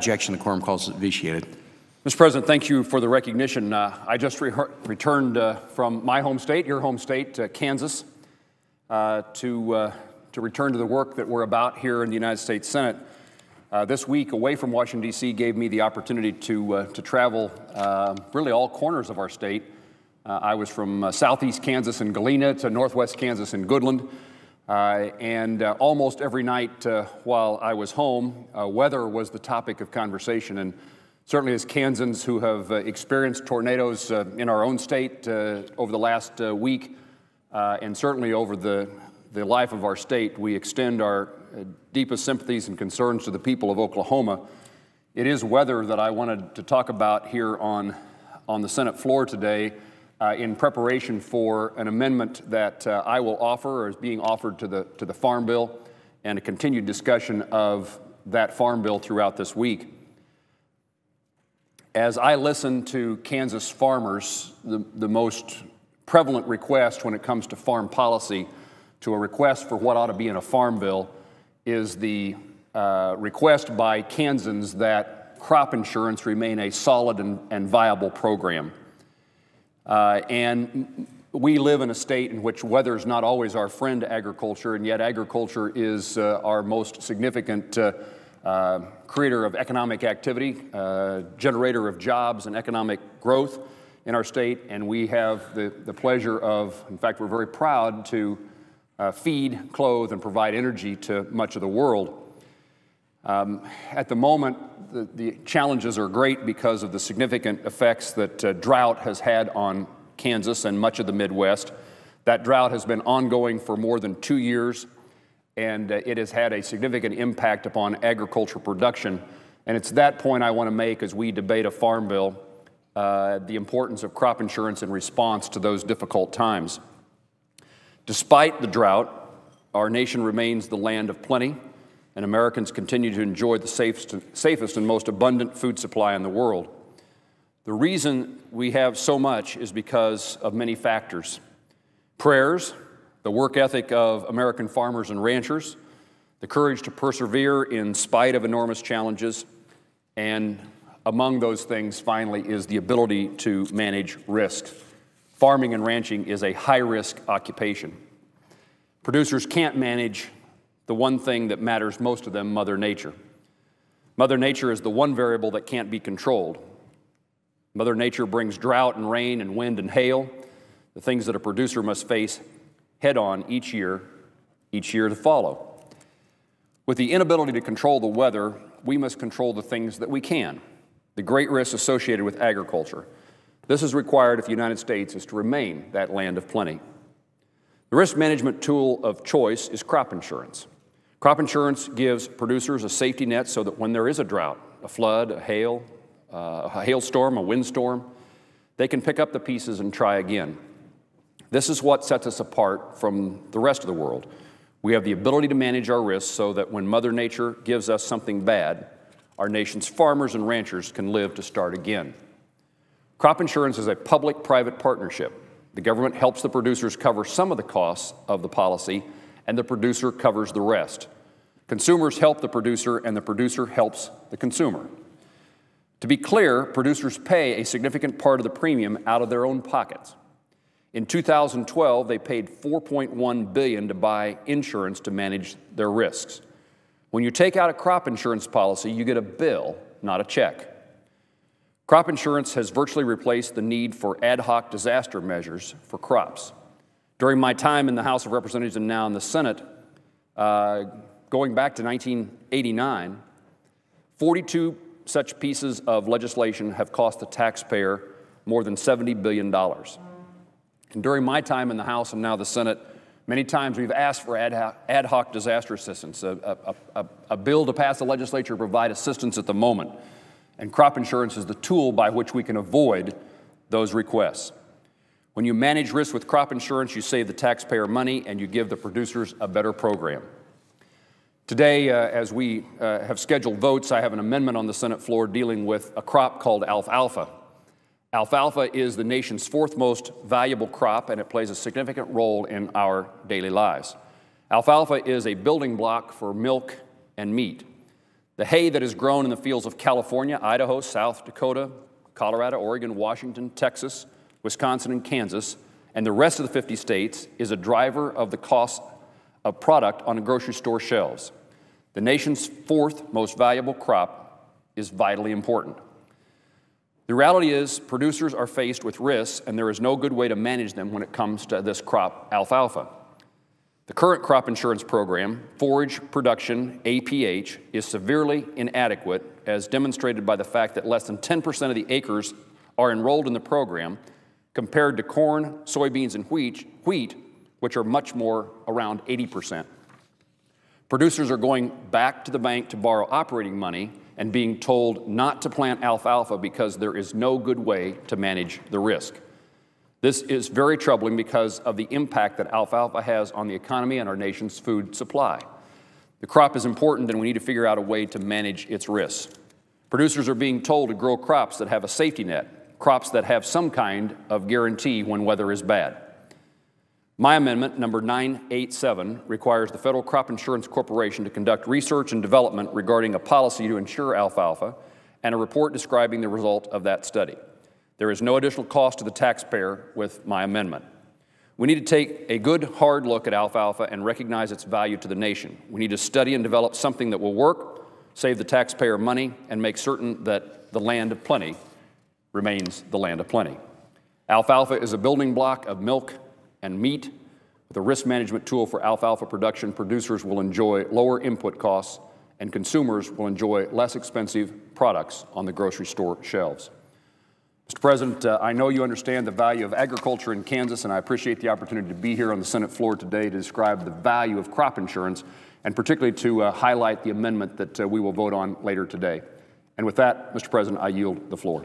Objection. The quorum calls it vitiated. Mr. President, thank you for the recognition. I just returned from my home state, your home state, Kansas, to return to the work that we're about here in the United States Senate. This week away from Washington, D.C. gave me the opportunity to travel really all corners of our state. I was from southeast Kansas in Galena to northwest Kansas in Goodland. And almost every night while I was home, weather was the topic of conversation. And certainly as Kansans who have experienced tornadoes in our own state over the last week, and certainly over the life of our state, we extend our deepest sympathies and concerns to the people of Oklahoma. It is weather that I wanted to talk about here on the Senate floor today, in preparation for an amendment that I will offer, or is being offered to the Farm Bill, and a continued discussion of that Farm Bill throughout this week. As I listen to Kansas farmers, the most prevalent request when it comes to farm policy, to a request for what ought to be in a Farm Bill, is the request by Kansans that crop insurance remain a solid and viable program. And we live in a state in which weather is not always our friend to agriculture, and yet agriculture is our most significant creator of economic activity, generator of jobs and economic growth in our state. And we have the pleasure of, in fact, we're very proud to feed, clothe, and provide energy to much of the world. At the moment, the challenges are great because of the significant effects that drought has had on Kansas and much of the Midwest. That drought has been ongoing for more than 2 years, and it has had a significant impact upon agriculture production. And it's that point I want to make as we debate a Farm Bill, the importance of crop insurance in response to those difficult times. Despite the drought, our nation remains the land of plenty, and Americans continue to enjoy the safest and most abundant food supply in the world. The reason we have so much is because of many factors. Prayers, the work ethic of American farmers and ranchers, the courage to persevere in spite of enormous challenges, and among those things, finally, is the ability to manage risks. Farming and ranching is a high-risk occupation. Producers can't manage the one thing that matters most to them, Mother Nature. Mother Nature is the one variable that can't be controlled. Mother Nature brings drought and rain and wind and hail, the things that a producer must face head-on each year to follow. With the inability to control the weather, we must control the things that we can, the great risks associated with agriculture. This is required if the United States is to remain that land of plenty. The risk management tool of choice is crop insurance. Crop insurance gives producers a safety net so that when there is a drought, a flood, a hailstorm, a windstorm, they can pick up the pieces and try again. This is what sets us apart from the rest of the world. We have the ability to manage our risks so that when Mother Nature gives us something bad, our nation's farmers and ranchers can live to start again. Crop insurance is a public-private partnership. The government helps the producers cover some of the costs of the policy, and the producer covers the rest. Consumers help the producer, and the producer helps the consumer. To be clear, producers pay a significant part of the premium out of their own pockets. In 2012, they paid $4.1 billion to buy insurance to manage their risks. When you take out a crop insurance policy, you get a bill, not a check. Crop insurance has virtually replaced the need for ad hoc disaster measures for crops. During my time in the House of Representatives and now in the Senate, going back to 1989, 42 such pieces of legislation have cost the taxpayer more than $70 billion. And during my time in the House and now the Senate, many times we've asked for ad hoc disaster assistance, a bill to pass the legislature to provide assistance at the moment. And crop insurance is the tool by which we can avoid those requests. When you manage risk with crop insurance, you save the taxpayer money and you give the producers a better program. Today, as we have scheduled votes, I have an amendment on the Senate floor dealing with a crop called alfalfa. Alfalfa is the nation's fourth most valuable crop, and it plays a significant role in our daily lives. Alfalfa is a building block for milk and meat. The hay that is grown in the fields of California, Idaho, South Dakota, Colorado, Oregon, Washington, Texas, Wisconsin, and Kansas, and the rest of the 50 states is a driver of the cost of product on grocery store shelves. The nation's fourth most valuable crop is vitally important. The reality is producers are faced with risks, and there is no good way to manage them when it comes to this crop, alfalfa. The current crop insurance program, forage production, APH, is severely inadequate, as demonstrated by the fact that less than 10% of the acres are enrolled in the program, compared to corn, soybeans, and wheat, which are much more, around 80%. Producers are going back to the bank to borrow operating money and being told not to plant alfalfa because there is no good way to manage the risk. This is very troubling because of the impact that alfalfa has on the economy and our nation's food supply. The crop is important, and we need to figure out a way to manage its risks. Producers are being told to grow crops that have a safety net, crops that have some kind of guarantee when weather is bad. My amendment, number 987, requires the Federal Crop Insurance Corporation to conduct research and development regarding a policy to insure alfalfa and a report describing the result of that study. There is no additional cost to the taxpayer with my amendment. We need to take a good, hard look at alfalfa and recognize its value to the nation. We need to study and develop something that will work, save the taxpayer money, and make certain that the land of plenty remains the land of plenty. Alfalfa is a building block of milk and meat. With a risk management tool for alfalfa production, producers will enjoy lower input costs, and consumers will enjoy less expensive products on the grocery store shelves. Mr. President, I know you understand the value of agriculture in Kansas, and I appreciate the opportunity to be here on the Senate floor today to describe the value of crop insurance, and particularly to highlight the amendment that we will vote on later today. And with that, Mr. President, I yield the floor.